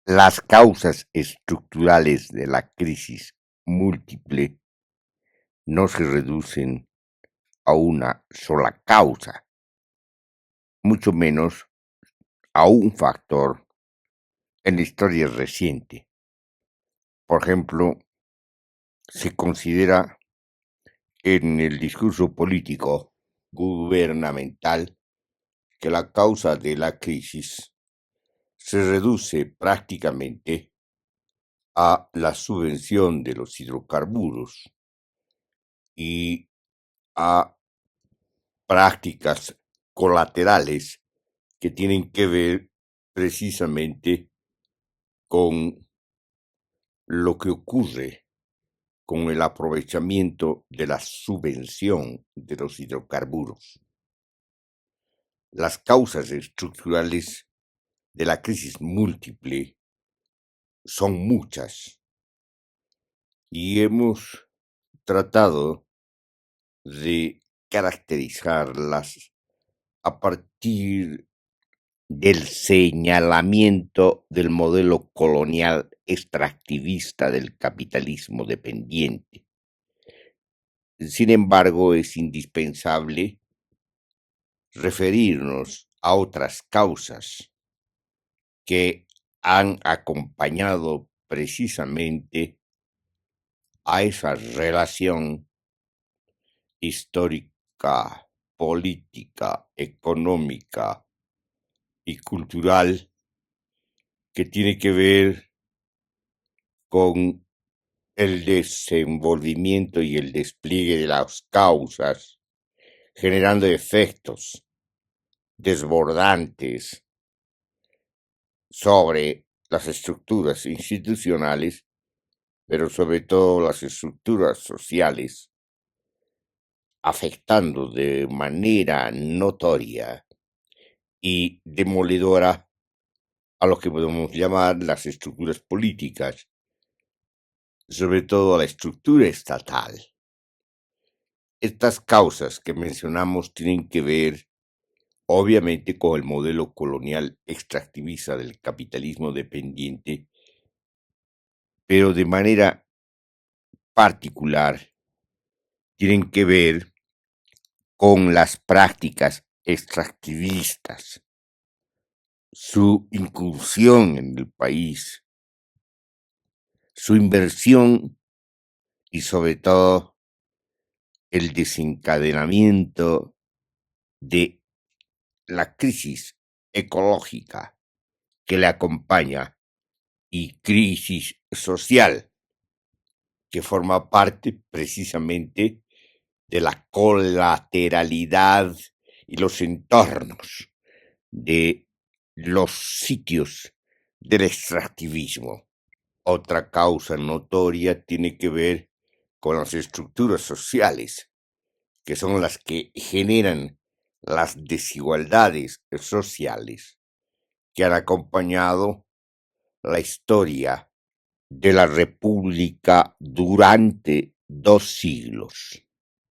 Las causas estructurales de la crisis múltiple no se reducen a una sola causa, mucho menos a un factor en la historia reciente. Por ejemplo, se considera en el discurso político gubernamental que la causa de la crisis se reduce prácticamente a la subvención de los hidrocarburos y a prácticas colaterales que tienen que ver precisamente con lo que ocurre con el aprovechamiento de la subvención de los hidrocarburos. Las causas estructurales de la crisis múltiple son muchas y hemos tratado de caracterizarlas a partir del señalamiento del modelo colonial extractivista del capitalismo dependiente. Sin embargo, es indispensable referirnos a otras causas que han acompañado precisamente a esa relación histórica, política, económica y cultural que tiene que ver con el desenvolvimiento y el despliegue de las causas, generando efectos desbordantes sobre las estructuras institucionales, pero sobre todo las estructuras sociales, afectando de manera notoria y demoledora a lo que podemos llamar las estructuras políticas, sobre todo a la estructura estatal. Estas causas que mencionamos tienen que ver, obviamente, con el modelo colonial extractivista del capitalismo dependiente, pero de manera particular tienen que ver con las prácticas extractivistas, su incursión en el país, su inversión y sobre todo el desencadenamiento de la crisis ecológica que le acompaña y crisis social que forma parte precisamente de la colateralidad y los entornos de los sitios del extractivismo. Otra causa notoria tiene que ver con las estructuras sociales, que son las que generan las desigualdades sociales que han acompañado la historia de la República durante 2 siglos.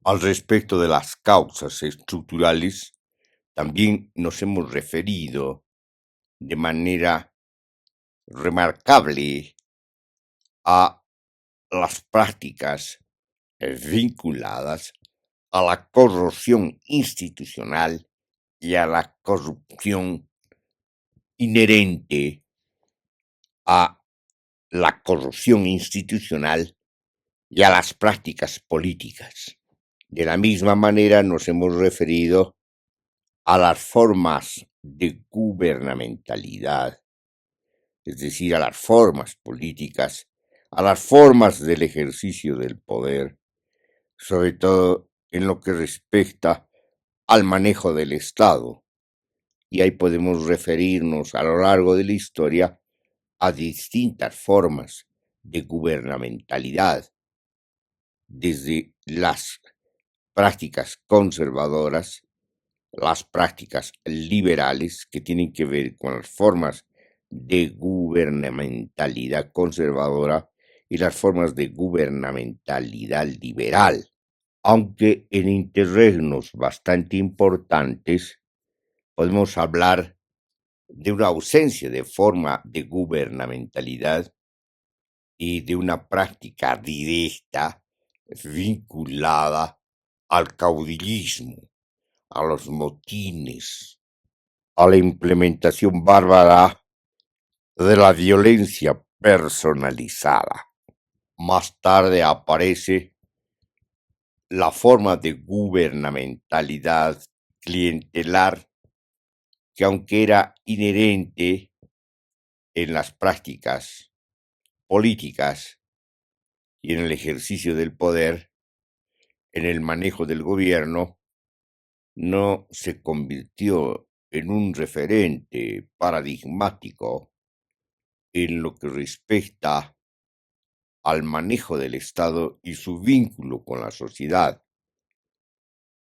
Al respecto de las causas estructurales, también nos hemos referido de manera remarcable a las prácticas vinculadas a la corrupción institucional y a la corrupción inherente a la corrupción institucional y a las prácticas políticas. De la misma manera nos hemos referido a las formas de gubernamentalidad, es decir, a las formas políticas, a las formas del ejercicio del poder, sobre todo en lo que respecta al manejo del Estado. Y ahí podemos referirnos a lo largo de la historia a distintas formas de gubernamentalidad, desde las prácticas conservadoras, las prácticas liberales, que tienen que ver con las formas de gubernamentalidad conservadora y las formas de gubernamentalidad liberal. Aunque en interregnos bastante importantes podemos hablar de una ausencia de forma de gubernamentalidad y de una práctica directa vinculada al caudillismo, a los motines, a la implementación bárbara de la violencia personalizada. Más tarde aparece la forma de gubernamentalidad clientelar que, aunque era inherente en las prácticas políticas y en el ejercicio del poder, en el manejo del gobierno, no se convirtió en un referente paradigmático en lo que respecta al manejo del Estado y su vínculo con la sociedad.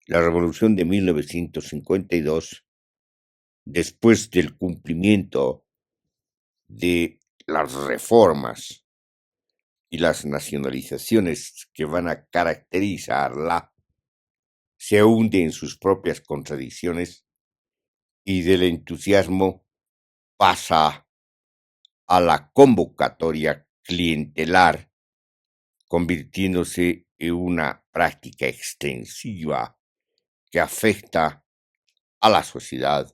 La Revolución de 1952, después del cumplimiento de las reformas y las nacionalizaciones que van a caracterizarla, se hunde en sus propias contradicciones y del entusiasmo pasa a la convocatoria clientelar, convirtiéndose en una práctica extensiva que afecta a la sociedad,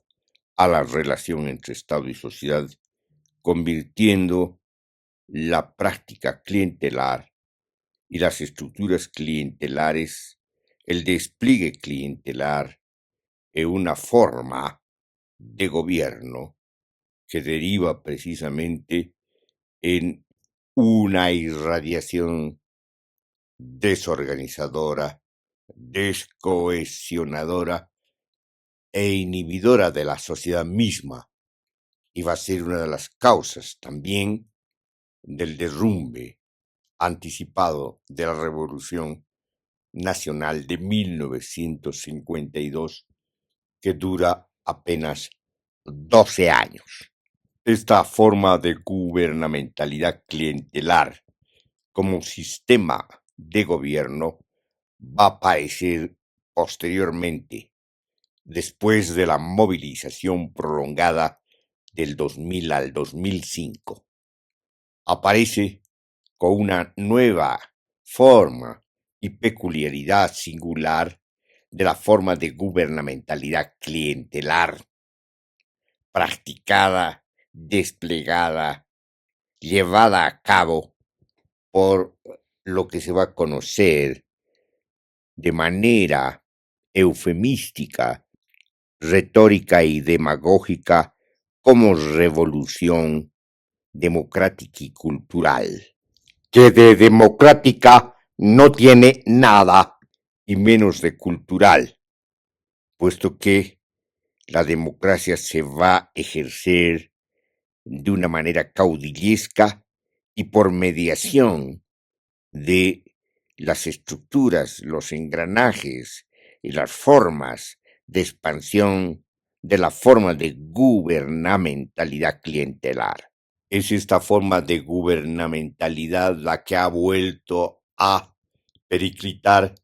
a la relación entre Estado y sociedad, convirtiendo la práctica clientelar y las estructuras clientelares, el despliegue clientelar, en una forma de gobierno que deriva precisamente en una irradiación desorganizadora, descohesionadora e inhibidora de la sociedad misma, y va a ser una de las causas también del derrumbe anticipado de la Revolución Nacional de 1952, que dura apenas 12 años. Esta forma de gubernamentalidad clientelar como sistema de gobierno va a aparecer posteriormente, después de la movilización prolongada del 2000 al 2005. Aparece con una nueva forma y peculiaridad singular de la forma de gubernamentalidad clientelar, practicada, desplegada, llevada a cabo por lo que se va a conocer de manera eufemística, retórica y demagógica como revolución democrática y cultural, que de democrática no tiene nada y menos de cultural, puesto que la democracia se va a ejercer de una manera caudillesca y por mediación de las estructuras, los engranajes y las formas de expansión de la forma de gubernamentalidad clientelar. Es esta forma de gubernamentalidad la que ha vuelto a periclitar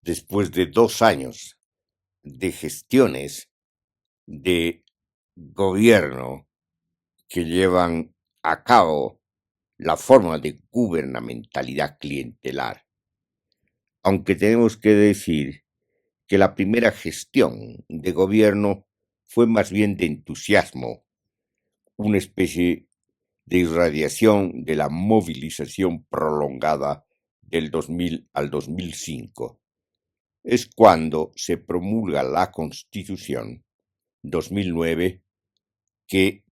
después de 2 años de gestiones de gobierno que llevan a cabo la forma de gubernamentalidad clientelar. Aunque tenemos que decir que la primera gestión de gobierno fue más bien de entusiasmo, una especie de irradiación de la movilización prolongada del 2000 al 2005. Es cuando se promulga la Constitución 2009 que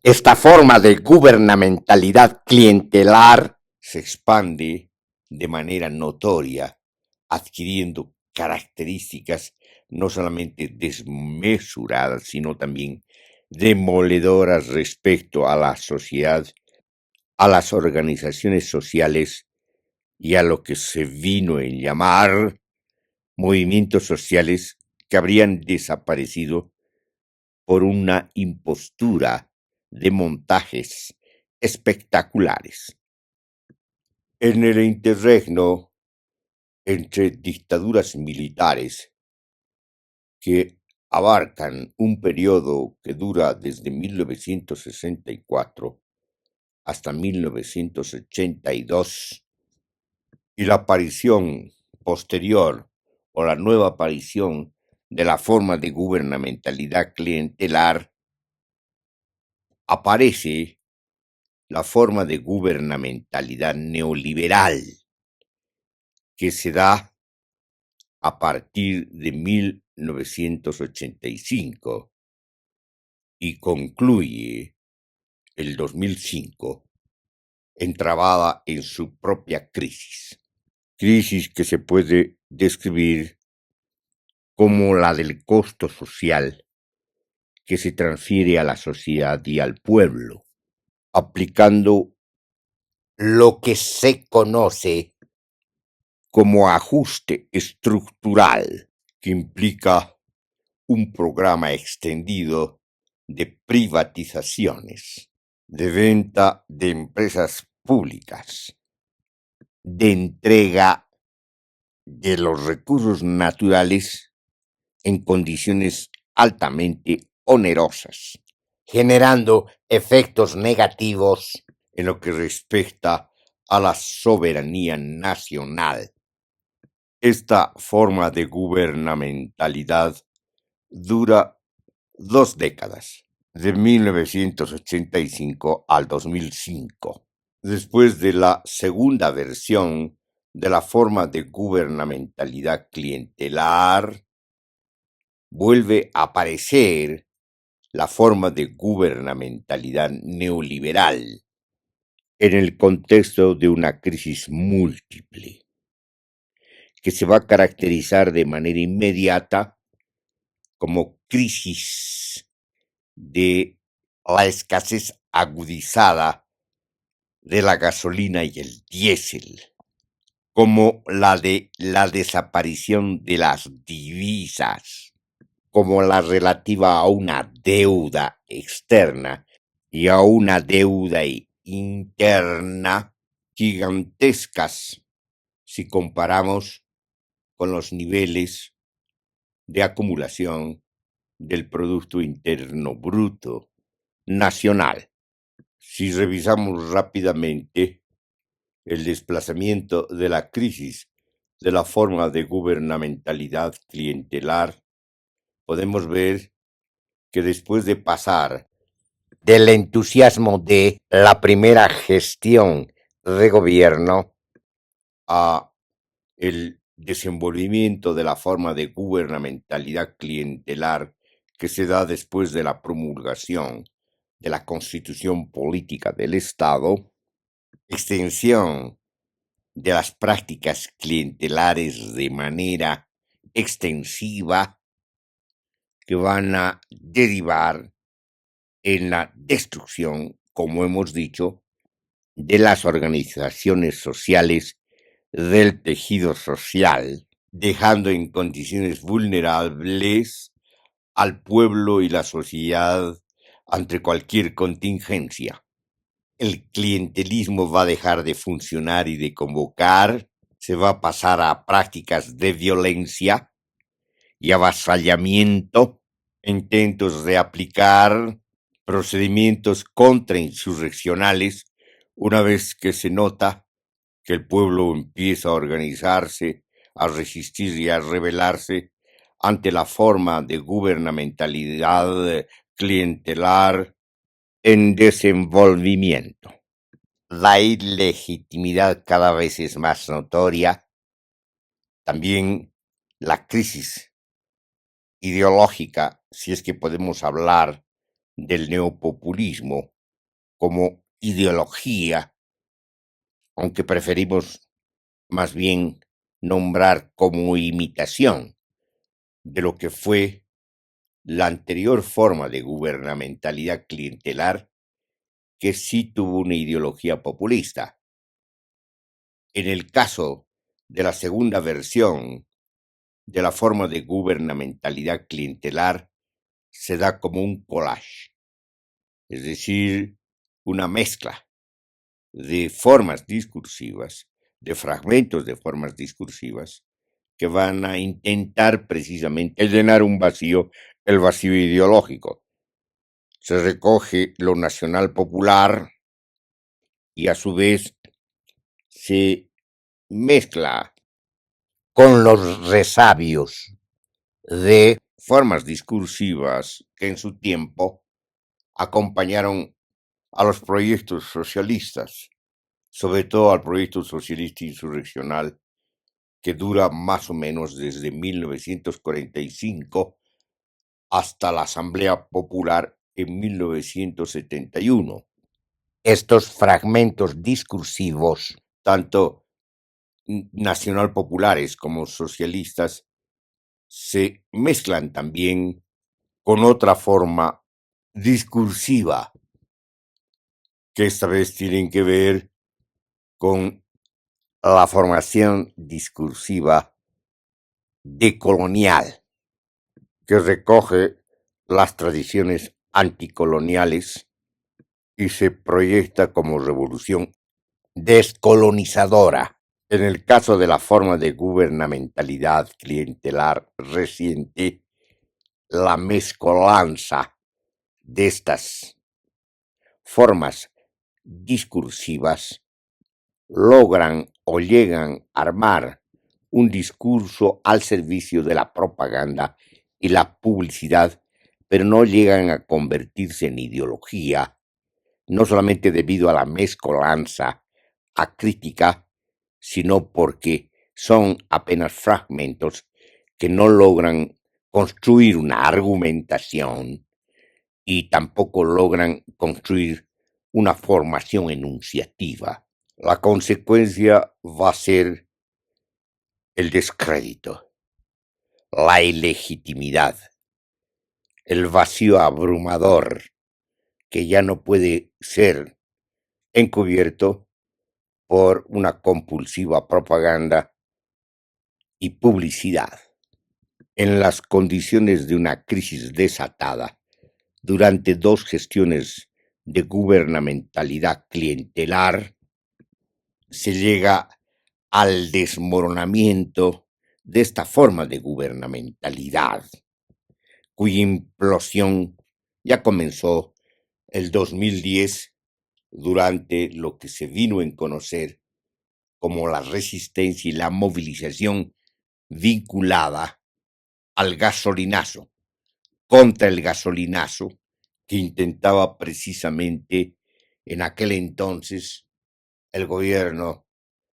esta forma de gubernamentalidad clientelar se expande de manera notoria, adquiriendo características no solamente desmesuradas, sino también demoledoras respecto a la sociedad, a las organizaciones sociales y a lo que se vino a llamar movimientos sociales que habrían desaparecido por una impostura de montajes espectaculares. En el interregno entre dictaduras militares que abarcan un periodo que dura desde 1964 hasta 1982 y la aparición posterior o la nueva aparición de la forma de gubernamentalidad clientelar, aparece la forma de gubernamentalidad neoliberal que se da a partir de 1985 y concluye el 2005 entrabada en su propia crisis. Crisis que se puede describir como la del costo social que se transfiere a la sociedad y al pueblo, aplicando lo que se conoce como ajuste estructural, que implica un programa extendido de privatizaciones, de venta de empresas públicas, de entrega de los recursos naturales en condiciones altamente onerosas, generando efectos negativos en lo que respecta a la soberanía nacional. Esta forma de gubernamentalidad dura 2 décadas, de 1985 al 2005. Después de la segunda versión de la forma de gubernamentalidad clientelar, vuelve a aparecer la forma de gubernamentalidad neoliberal en el contexto de una crisis múltiple, que se va a caracterizar de manera inmediata como crisis de la escasez agudizada de la gasolina y el diésel, como la de la desaparición de las divisas, como la relativa a una deuda externa y a una deuda interna gigantescas si comparamos con los niveles de acumulación del Producto Interno Bruto nacional. Si revisamos rápidamente el desplazamiento de la crisis de la forma de gubernamentalidad clientelar, podemos ver que después de pasar del entusiasmo de la primera gestión de gobierno a el desenvolvimiento de la forma de gubernamentalidad clientelar que se da después de la promulgación de la Constitución Política del Estado, extensión de las prácticas clientelares de manera extensiva que van a derivar en la destrucción, como hemos dicho, de las organizaciones sociales, del tejido social, dejando en condiciones vulnerables al pueblo y la sociedad ante cualquier contingencia. El clientelismo va a dejar de funcionar y de convocar, se va a pasar a prácticas de violencia y avasallamiento, intentos de aplicar procedimientos contrainsurreccionales una vez que se nota que el pueblo empieza a organizarse, a resistir y a rebelarse ante la forma de gubernamentalidad clientelar en desenvolvimiento. La ilegitimidad cada vez es más notoria. También la crisis ideológica, si es que podemos hablar del neopopulismo como ideología, aunque preferimos más bien nombrar como imitación de lo que fue la anterior forma de gubernamentalidad clientelar, que sí tuvo una ideología populista. En el caso de la segunda versión de la forma de gubernamentalidad clientelar, se da como un collage, es decir, una mezcla de formas discursivas, de fragmentos de formas discursivas, que van a intentar precisamente llenar un vacío el vacío ideológico. Se recoge lo nacional popular y a su vez se mezcla con los resabios de formas discursivas que en su tiempo acompañaron a los proyectos socialistas, sobre todo al proyecto socialista insurreccional que dura más o menos desde 1945 hasta la Asamblea Popular en 1971. Estos fragmentos discursivos, tanto nacional populares como socialistas, se mezclan también con otra forma discursiva que esta vez tienen que ver con la formación discursiva decolonial, que recoge las tradiciones anticoloniales y se proyecta como revolución descolonizadora. En el caso de la forma de gubernamentalidad clientelar reciente, la mezcolanza de estas formas discursivas logran o llegan a armar un discurso al servicio de la propaganda y la publicidad, pero no llegan a convertirse en ideología, no solamente debido a la mezcolanza acrítica, sino porque son apenas fragmentos que no logran construir una argumentación y tampoco logran construir una formación enunciativa. La consecuencia va a ser el descrédito, la ilegitimidad, el vacío abrumador que ya no puede ser encubierto por una compulsiva propaganda y publicidad. En las condiciones de una crisis desatada durante 2 gestiones de gubernamentalidad clientelar, se llega al desmoronamiento de esta forma de gubernamentalidad, cuya implosión ya comenzó el 2010 durante lo que se vino en conocer como la resistencia y la movilización vinculada al gasolinazo, contra el gasolinazo que intentaba precisamente en aquel entonces el gobierno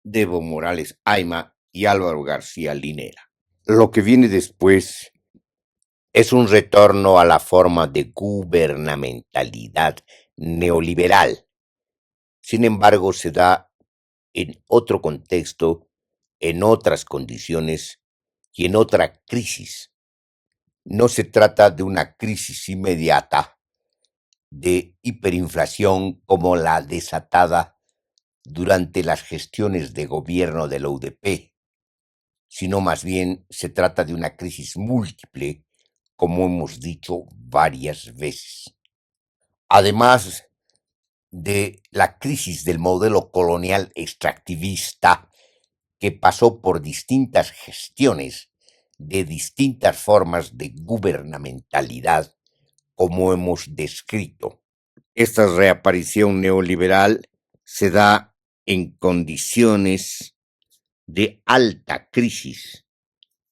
de Evo Morales Ayma y Álvaro García Linera. Lo que viene después es un retorno a la forma de gubernamentalidad neoliberal. Sin embargo, se da en otro contexto, en otras condiciones y en otra crisis. No se trata de una crisis inmediata de hiperinflación como la desatada durante las gestiones de gobierno de la UDP, sino más bien se trata de una crisis múltiple, como hemos dicho varias veces. Además de la crisis del modelo colonial extractivista que pasó por distintas gestiones de distintas formas de gubernamentalidad, como hemos descrito. Esta reaparición neoliberal se da en condiciones de alta crisis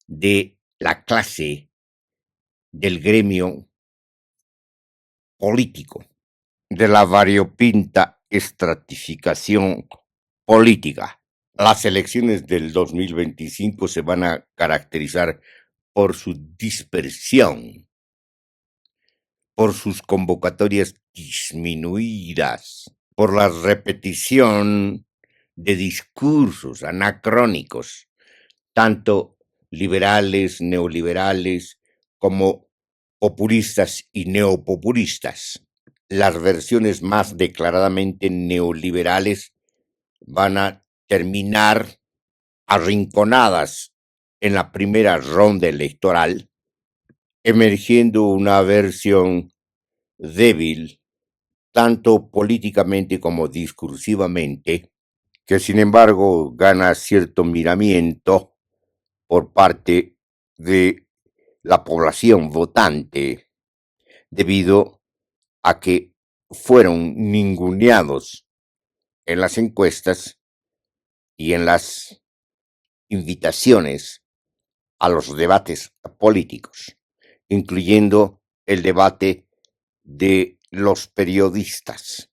de la clase del gremio político, de la variopinta estratificación política. Las elecciones del 2025 se van a caracterizar por su dispersión, por sus convocatorias disminuidas, por la repetición de discursos anacrónicos, tanto liberales, neoliberales, como populistas y neopopulistas. Las versiones más declaradamente neoliberales van a terminar arrinconadas en la primera ronda electoral, emergiendo una versión débil, tanto políticamente como discursivamente, que sin embargo gana cierto miramiento por parte de la población votante debido a que fueron ninguneados en las encuestas y en las invitaciones a los debates políticos, incluyendo el debate de los periodistas.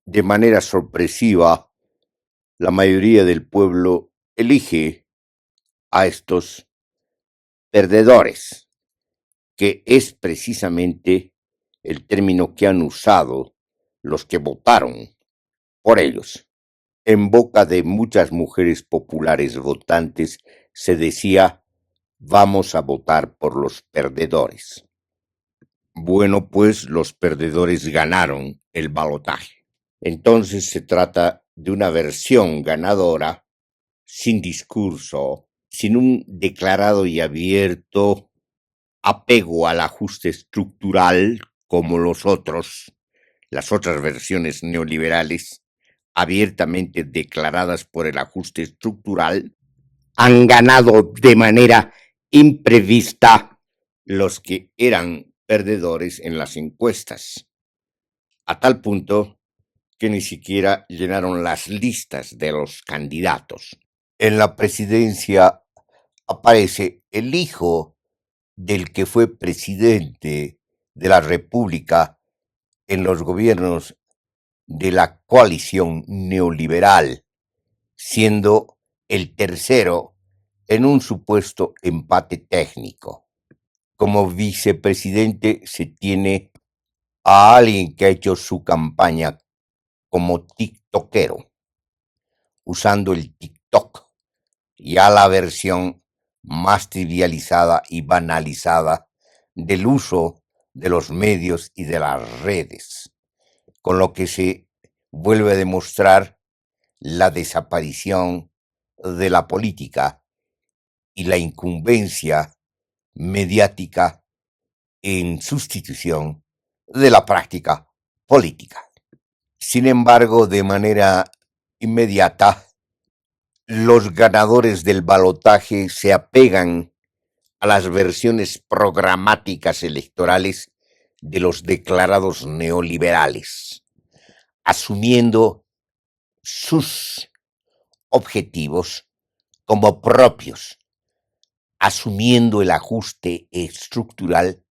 De manera sorpresiva, la mayoría del pueblo elige a estos perdedores, que es precisamente el término que han usado los que votaron por ellos. En boca de muchas mujeres populares votantes se decía: vamos a votar por los perdedores. Bueno, pues los perdedores ganaron el balotaje. Entonces se trata de una versión ganadora, sin discurso, sin un declarado y abierto apego al ajuste estructural como las otras versiones neoliberales, abiertamente declaradas por el ajuste estructural, han ganado de manera imprevista los que eran perdedores en las encuestas, a tal punto que ni siquiera llenaron las listas de los candidatos. En la presidencia aparece el hijo del que fue presidente de la República en los gobiernos de la coalición neoliberal, siendo el tercero en un supuesto empate técnico. Como vicepresidente se tiene a alguien que ha hecho su campaña como tiktokero, usando el TikTok, ya la versión más trivializada y banalizada del uso de los medios y de las redes, con lo que se vuelve a demostrar la desaparición de la política y la incumbencia mediática en sustitución de la práctica política. Sin embargo, de manera inmediata, los ganadores del balotaje se apegan a las versiones programáticas electorales de los declarados neoliberales, asumiendo sus objetivos como propios, asumiendo el ajuste estructural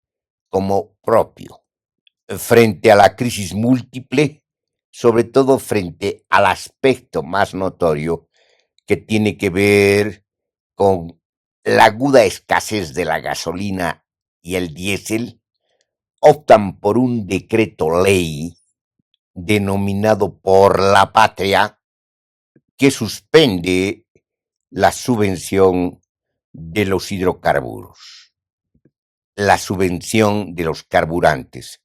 como propio, frente a la crisis múltiple, sobre todo frente al aspecto más notorio que tiene que ver con la aguda escasez de la gasolina y el diésel, optan por un decreto ley denominado por la patria, que suspende la subvención de los hidrocarburos, la subvención de los carburantes,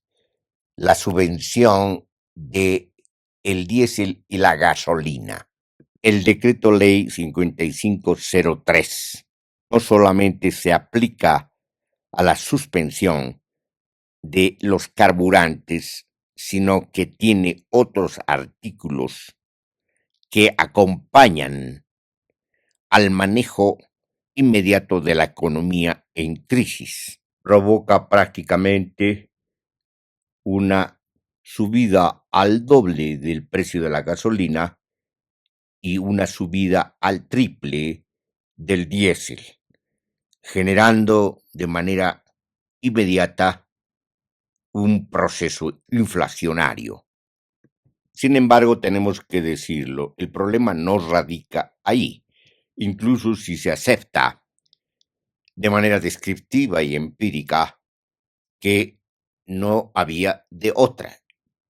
la subvención de el diésel y la gasolina. El decreto ley 5503 no solamente se aplica a la suspensión de los carburantes, sino que tiene otros artículos que acompañan al manejo inmediato de la economía en crisis. Provoca prácticamente una subida al doble del precio de la gasolina y una subida al triple del diésel, generando de manera inmediata un proceso inflacionario. Sin embargo, tenemos que decirlo, el problema no radica ahí, incluso si se acepta de manera descriptiva y empírica que no había de otra,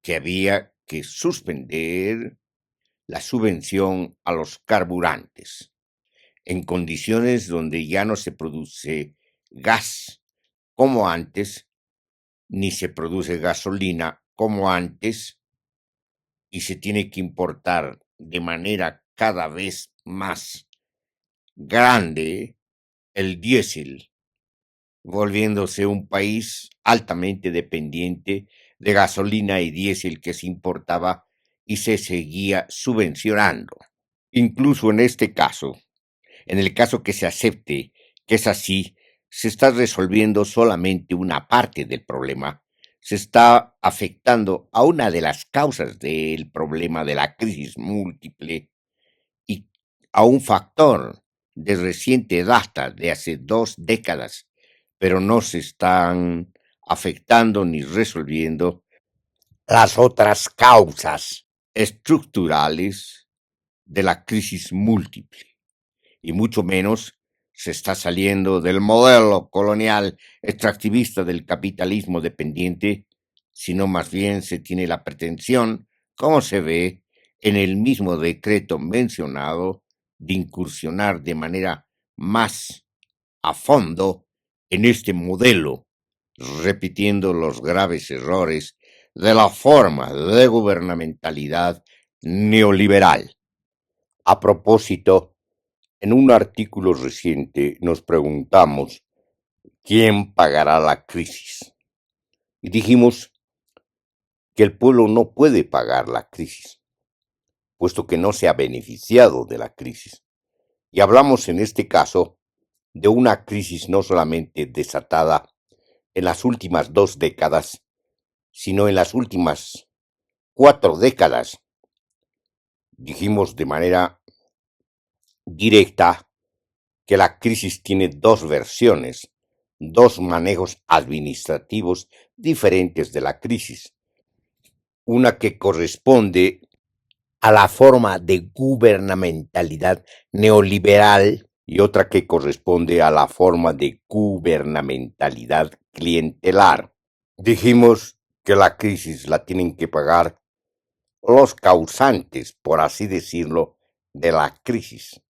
que había que suspender la subvención a los carburantes en condiciones donde ya no se produce gas como antes, ni se produce gasolina como antes, y se tiene que importar de manera cada vez más grande el diésel, volviéndose un país altamente dependiente de gasolina y diésel que se importaba y se seguía subvencionando. Incluso en este caso, en el caso que se acepte que es así, se está resolviendo solamente una parte del problema, se está afectando a una de las causas del problema de la crisis múltiple y a un factor de reciente data, de hace 2 décadas, pero no se están afectando ni resolviendo las otras causas estructurales de la crisis múltiple, y mucho menos se está saliendo del modelo colonial extractivista del capitalismo dependiente, sino más bien se tiene la pretensión, como se ve en el mismo decreto mencionado, de incursionar de manera más a fondo en este modelo, repitiendo los graves errores de la forma de gubernamentalidad neoliberal. A propósito, en un artículo reciente nos preguntamos quién pagará la crisis. Y dijimos que el pueblo no puede pagar la crisis, puesto que no se ha beneficiado de la crisis. Y hablamos en este caso de una crisis no solamente desatada en las últimas 2 décadas, sino en las últimas 4 décadas. Dijimos de manera directa que la crisis tiene 2 versiones, 2 manejos administrativos diferentes de la crisis. Una que corresponde a la forma de gubernamentalidad neoliberal y otra que corresponde a la forma de gubernamentalidad clientelar. Dijimos que la crisis la tienen que pagar los causantes, por así decirlo, de la crisis.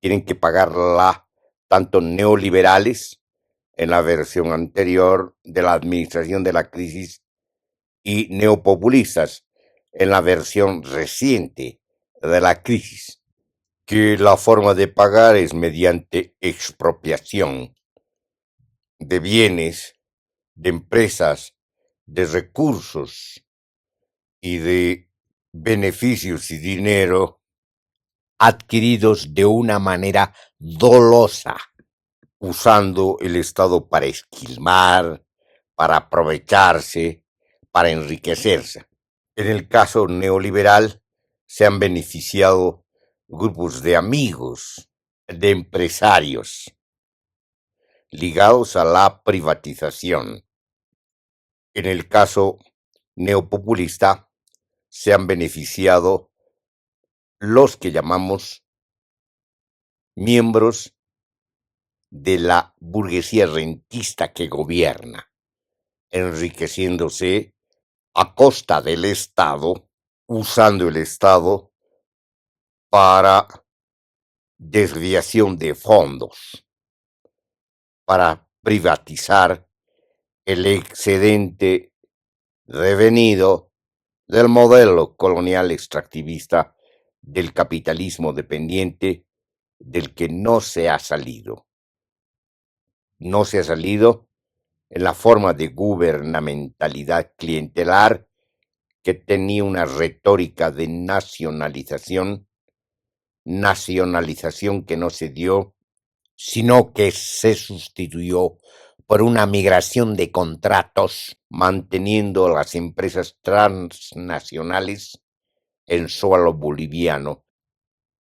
Tienen que pagarla tanto neoliberales, en la versión anterior de la administración de la crisis, y neopopulistas, en la versión reciente de la crisis, que la forma de pagar es mediante expropiación de bienes, de empresas, de recursos y de beneficios y dinero adquiridos de una manera dolosa, usando el Estado para esquilmar, para aprovecharse, para enriquecerse. En el caso neoliberal se han beneficiado grupos de amigos, de empresarios, ligados a la privatización. En el caso neopopulista se han beneficiado los que llamamos miembros de la burguesía rentista que gobierna, enriqueciéndose a costa del Estado, usando el Estado para desviación de fondos, para privatizar el excedente devenido del modelo colonial extractivista del capitalismo dependiente, del que no se ha salido. No se ha salido en la forma de gubernamentalidad clientelar que tenía una retórica de nacionalización que no se dio, sino que se sustituyó por una migración de contratos, manteniendo las empresas transnacionales en suelo boliviano,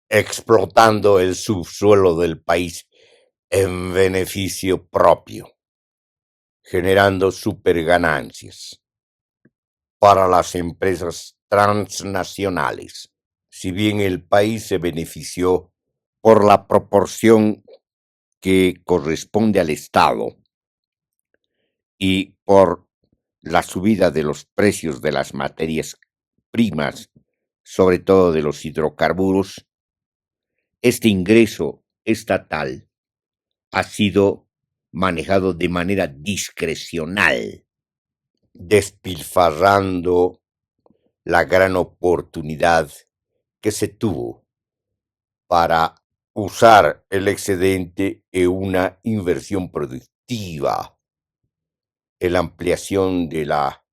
explotando el subsuelo del país en beneficio propio, generando superganancias para las empresas transnacionales. Si bien el país se benefició por la proporción que corresponde al Estado y por la subida de los precios de las materias primas, sobre todo de los hidrocarburos, este ingreso estatal ha sido manejado de manera discrecional, despilfarrando la gran oportunidad que se tuvo para usar el excedente en una inversión productiva, en la ampliación de la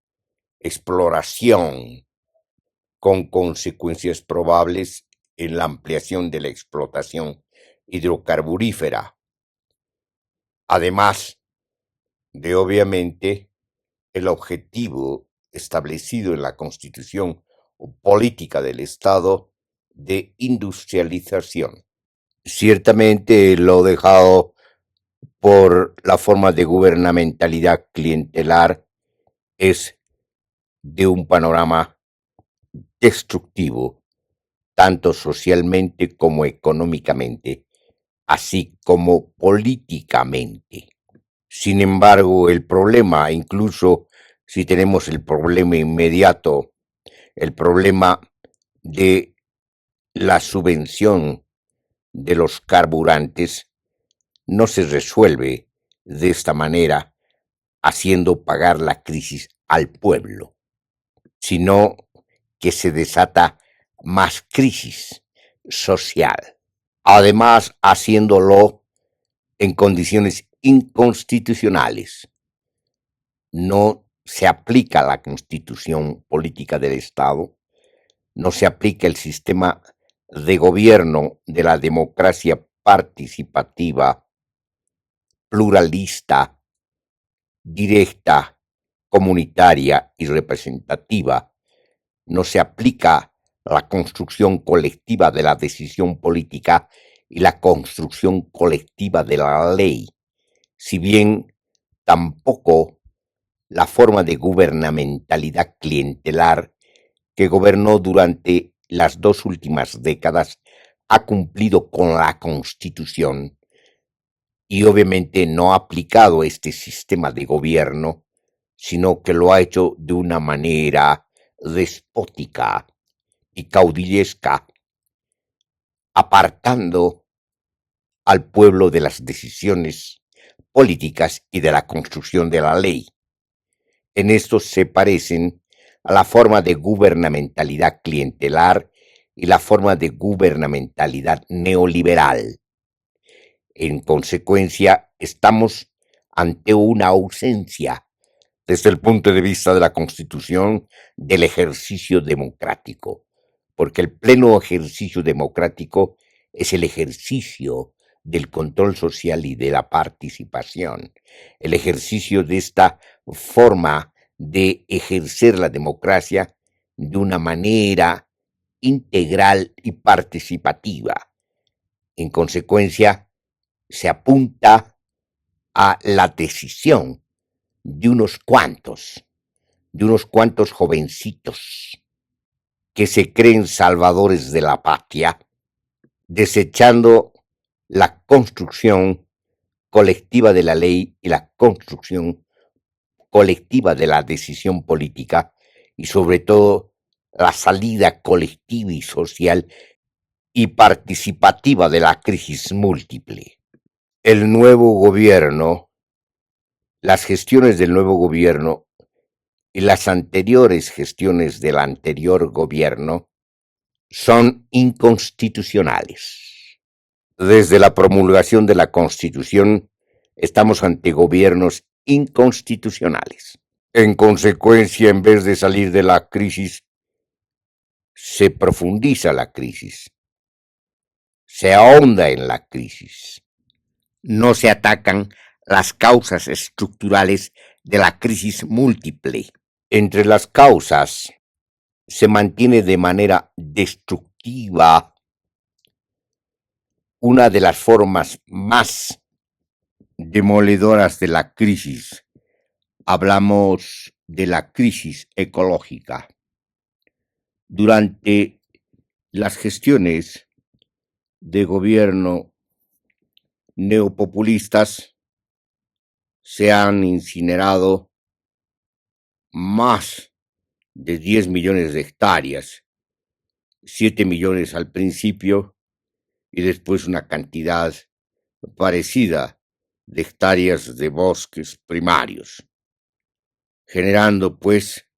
exploración, con consecuencias probables en la ampliación de la explotación hidrocarburífera, además de, obviamente, el objetivo establecido en la Constitución política del Estado de industrialización. Ciertamente lo dejado por la forma de gubernamentalidad clientelar es de un panorama destructivo, tanto socialmente como económicamente, así como políticamente. Sin embargo, el problema, incluso si tenemos el problema inmediato, el problema de la subvención de los carburantes, no se resuelve de esta manera, haciendo pagar la crisis al pueblo, sino que se desata más crisis social. Además, haciéndolo en condiciones inconstitucionales. No se aplica la Constitución política del Estado, no se aplica el sistema de gobierno de la democracia participativa, pluralista, directa, comunitaria y representativa, no se aplica la construcción colectiva de la decisión política y la construcción colectiva de la ley, si bien tampoco la forma de gubernamentalidad clientelar que gobernó durante las 2 últimas décadas ha cumplido con la Constitución y obviamente no ha aplicado este sistema de gobierno, sino que lo ha hecho de una manera despótica y caudillesca, apartando al pueblo de las decisiones políticas y de la construcción de la ley. En esto se parecen a la forma de gubernamentalidad clientelar y la forma de gubernamentalidad neoliberal. En consecuencia, estamos ante una ausencia, desde el punto de vista de la Constitución, del ejercicio democrático, porque el pleno ejercicio democrático es el ejercicio del control social y de la participación, el ejercicio de esta forma de ejercer la democracia de una manera integral y participativa. En consecuencia, se apunta a la decisión de unos cuantos jovencitos que se creen salvadores de la patria, desechando la construcción colectiva de la ley y la construcción colectiva de la decisión política y sobre todo la salida colectiva y social y participativa de la crisis múltiple. El nuevo gobierno, las gestiones del nuevo gobierno y las anteriores gestiones del anterior gobierno son inconstitucionales. Desde la promulgación de la Constitución estamos ante gobiernos inconstitucionales. En consecuencia, en vez de salir de la crisis, se profundiza la crisis, se ahonda en la crisis. No se atacan las causas estructurales de la crisis múltiple. Entre las causas se mantiene de manera destructiva una de las formas más demoledoras de la crisis. Hablamos de la crisis ecológica. Durante las gestiones de gobierno neopopulistas se han incinerado más de 10 millones de hectáreas, 7 millones al principio y después una cantidad parecida de hectáreas de bosques primarios, generando pues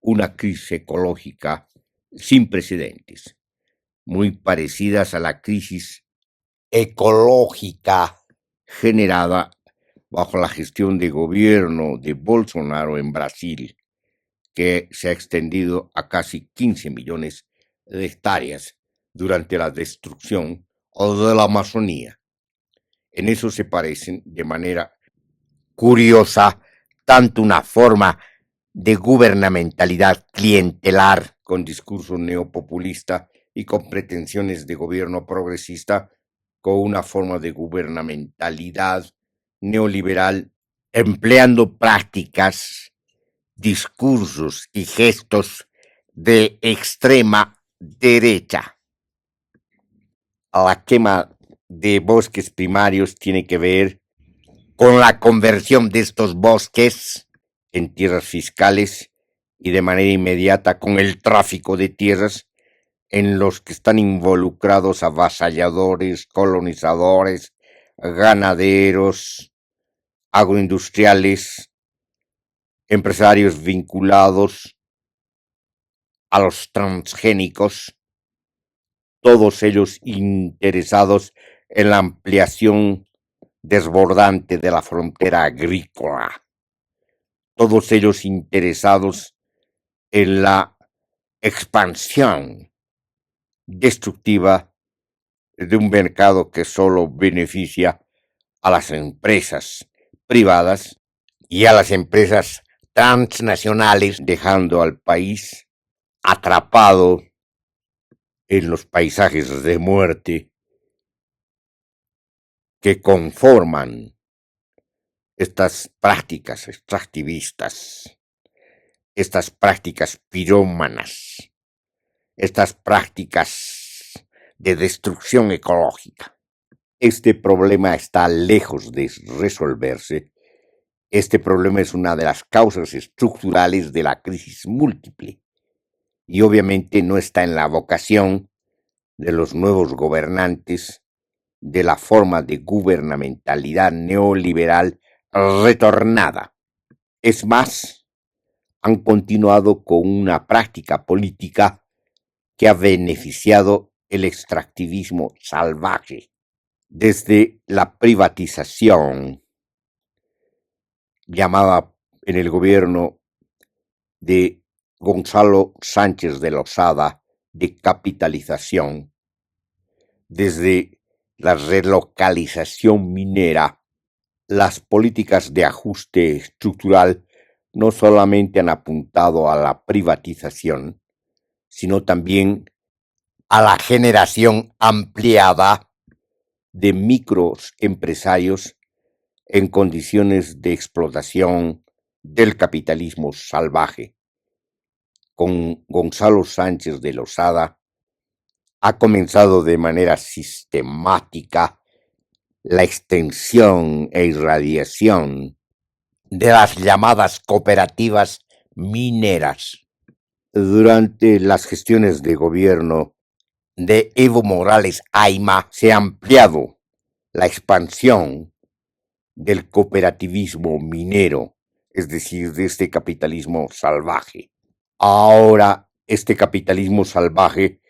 una crisis ecológica sin precedentes, muy parecidas a la crisis ecológica generada bajo la gestión de gobierno de Bolsonaro en Brasil, que se ha extendido a casi 15 millones de hectáreas durante la destrucción de la Amazonía. En eso se parecen de manera curiosa tanto una forma de gubernamentalidad clientelar con discurso neopopulista y con pretensiones de gobierno progresista, con una forma de gubernamentalidad neoliberal empleando prácticas, discursos y gestos de extrema derecha. La quema de bosques primarios tiene que ver con la conversión de estos bosques en tierras fiscales y de manera inmediata con el tráfico de tierras en los que están involucrados avasalladores, colonizadores, ganaderos, agroindustriales, empresarios vinculados a los transgénicos, todos ellos interesados en la ampliación desbordante de la frontera agrícola, todos ellos interesados en la expansión destructiva de un mercado que solo beneficia a las empresas privadas y a las empresas transnacionales, dejando al país atrapado en los paisajes de muerte que conforman estas prácticas extractivistas, estas prácticas pirómanas, estas prácticas de destrucción ecológica. Este problema está lejos de resolverse. Este problema es una de las causas estructurales de la crisis múltiple y obviamente no está en la vocación de los nuevos gobernantes de la forma de gubernamentalidad neoliberal retornada. Es más, han continuado con una práctica política que ha beneficiado el extractivismo salvaje. Desde la privatización llamada en el gobierno de Gonzalo Sánchez de Lozada de capitalización, desde la relocalización minera, las políticas de ajuste estructural no solamente han apuntado a la privatización, sino también a la generación ampliada de microempresarios en condiciones de explotación del capitalismo salvaje. Con Gonzalo Sánchez de Lozada ha comenzado de manera sistemática la extensión e irradiación de las llamadas cooperativas mineras. Durante las gestiones de gobierno de Evo Morales Ayma se ha ampliado la expansión del cooperativismo minero, es decir, de este capitalismo salvaje. Ahora este capitalismo salvaje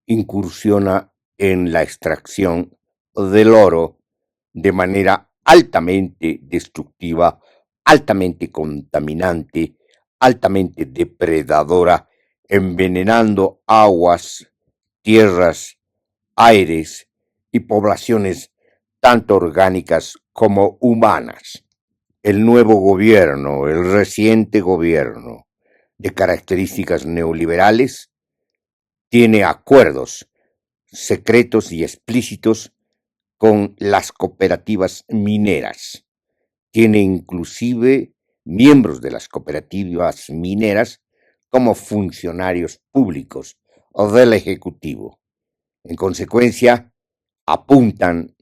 incursiona en la extracción del oro de manera altamente destructiva, altamente contaminante, altamente depredadora, envenenando aguas, tierras, aires y poblaciones tanto orgánicas como humanas. El nuevo gobierno, el reciente gobierno de características neoliberales, tiene acuerdos secretos y explícitos con las cooperativas mineras. Tiene inclusive miembros de las cooperativas mineras como funcionarios públicos o del Ejecutivo. En consecuencia, apuntan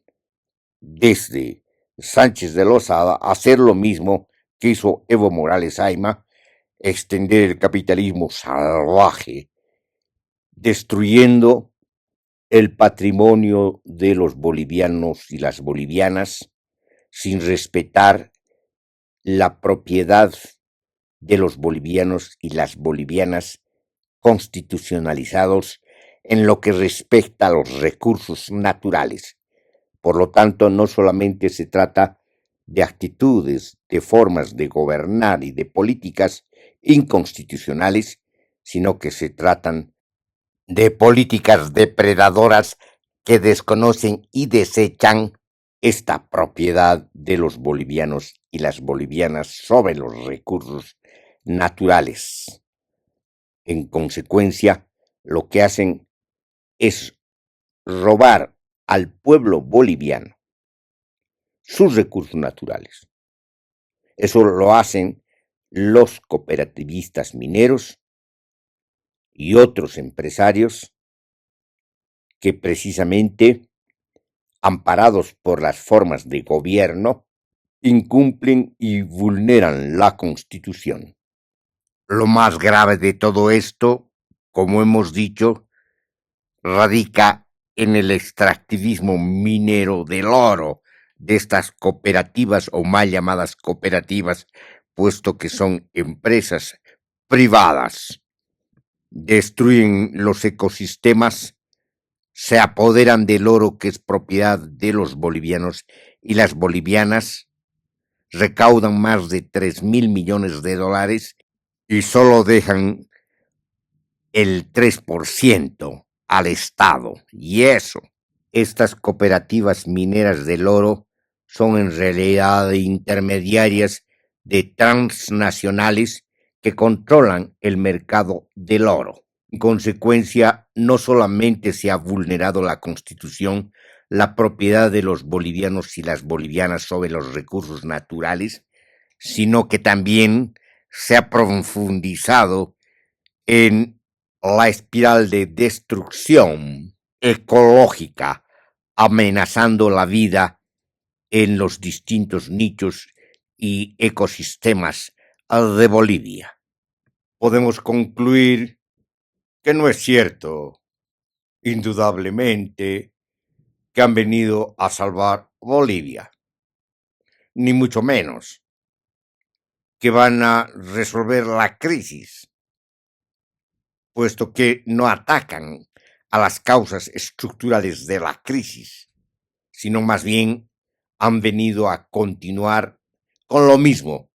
desde Sánchez de Lozada a hacer lo mismo que hizo Evo Morales Ayma, extender el capitalismo salvaje, destruyendo el patrimonio de los bolivianos y las bolivianas sin respetar la propiedad de los bolivianos y las bolivianas constitucionalizados en lo que respecta a los recursos naturales. Por lo tanto, no solamente se trata de actitudes, de formas de gobernar y de políticas inconstitucionales, sino que se tratan de políticas depredadoras que desconocen y desechan esta propiedad de los bolivianos y las bolivianas sobre los recursos naturales. En consecuencia, lo que hacen es robar al pueblo boliviano sus recursos naturales. Eso lo hacen los cooperativistas mineros y otros empresarios que precisamente, amparados por las formas de gobierno, incumplen y vulneran la Constitución. Lo más grave de todo esto, como hemos dicho, radica en el extractivismo minero del oro de estas cooperativas o mal llamadas cooperativas, puesto que son empresas privadas. Destruyen los ecosistemas, se apoderan del oro que es propiedad de los bolivianos y las bolivianas, recaudan más de 3.000 millones de dólares y solo dejan el 3% al Estado. Y eso, estas cooperativas mineras del oro son en realidad intermediarias de transnacionales que controlan el mercado del oro. En consecuencia, no solamente se ha vulnerado la Constitución, la propiedad de los bolivianos y las bolivianas sobre los recursos naturales, sino que también se ha profundizado en la espiral de destrucción ecológica, amenazando la vida en los distintos nichos y ecosistemas de Bolivia. Podemos concluir que no es cierto, indudablemente, que han venido a salvar Bolivia, ni mucho menos que van a resolver la crisis, puesto que no atacan a las causas estructurales de la crisis, sino más bien han venido a continuar con lo mismo,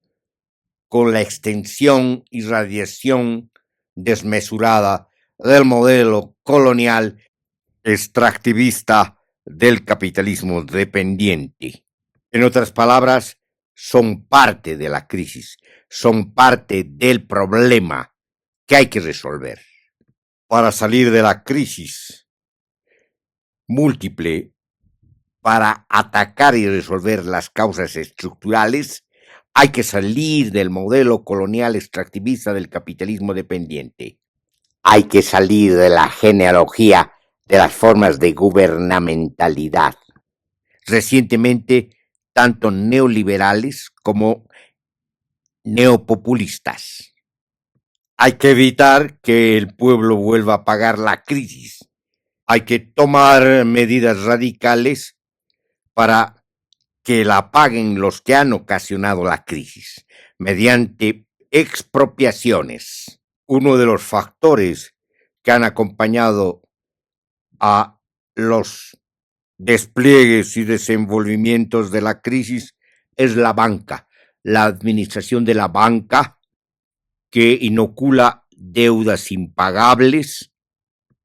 con la extensión y radiación desmesurada del modelo colonial extractivista del capitalismo dependiente. En otras palabras, son parte de la crisis, son parte del problema que hay que resolver. Para salir de la crisis múltiple, para atacar y resolver las causas estructurales, hay que salir del modelo colonial extractivista del capitalismo dependiente. Hay que salir de la genealogía de las formas de gubernamentalidad. Recientemente, tanto neoliberales como neopopulistas. Hay que evitar que el pueblo vuelva a pagar la crisis. Hay que tomar medidas radicales para que la paguen los que han ocasionado la crisis, mediante expropiaciones. Uno de los factores que han acompañado a los despliegues y desenvolvimientos de la crisis es la banca, la administración de la banca que inocula deudas impagables,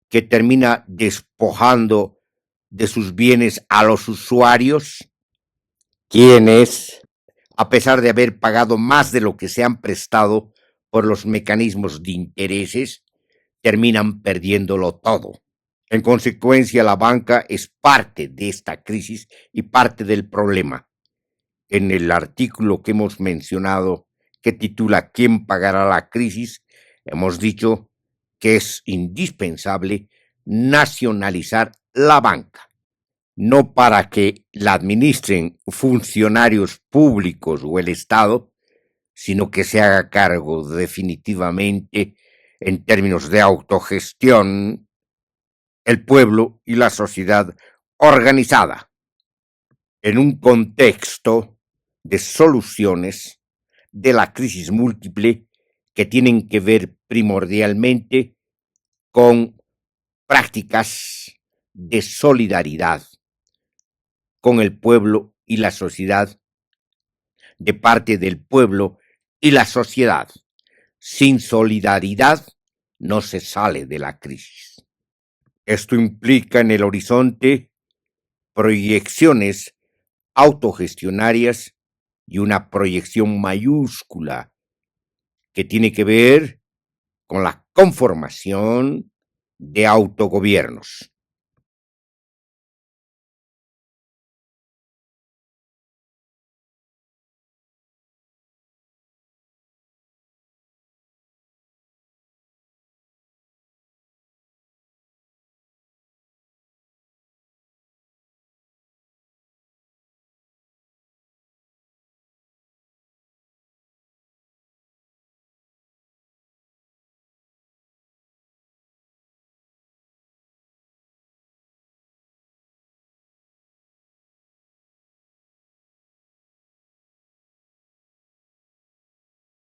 que termina despojando de sus bienes a los usuarios, quienes, a pesar de haber pagado más de lo que se han prestado por los mecanismos de intereses, terminan perdiéndolo todo. En consecuencia, la banca es parte de esta crisis y parte del problema. En el artículo que hemos mencionado, que titula ¿Quién pagará la crisis?, hemos dicho que es indispensable nacionalizar la banca, no para que la administren funcionarios públicos o el Estado, sino que se haga cargo definitivamente, en términos de autogestión, el pueblo y la sociedad organizada, en un contexto de soluciones de la crisis múltiple que tienen que ver primordialmente con prácticas de solidaridad con el pueblo y la sociedad, de parte del pueblo y la sociedad. Sin solidaridad no se sale de la crisis. Esto implica en el horizonte proyecciones autogestionarias y una proyección mayúscula que tiene que ver con la conformación de autogobiernos.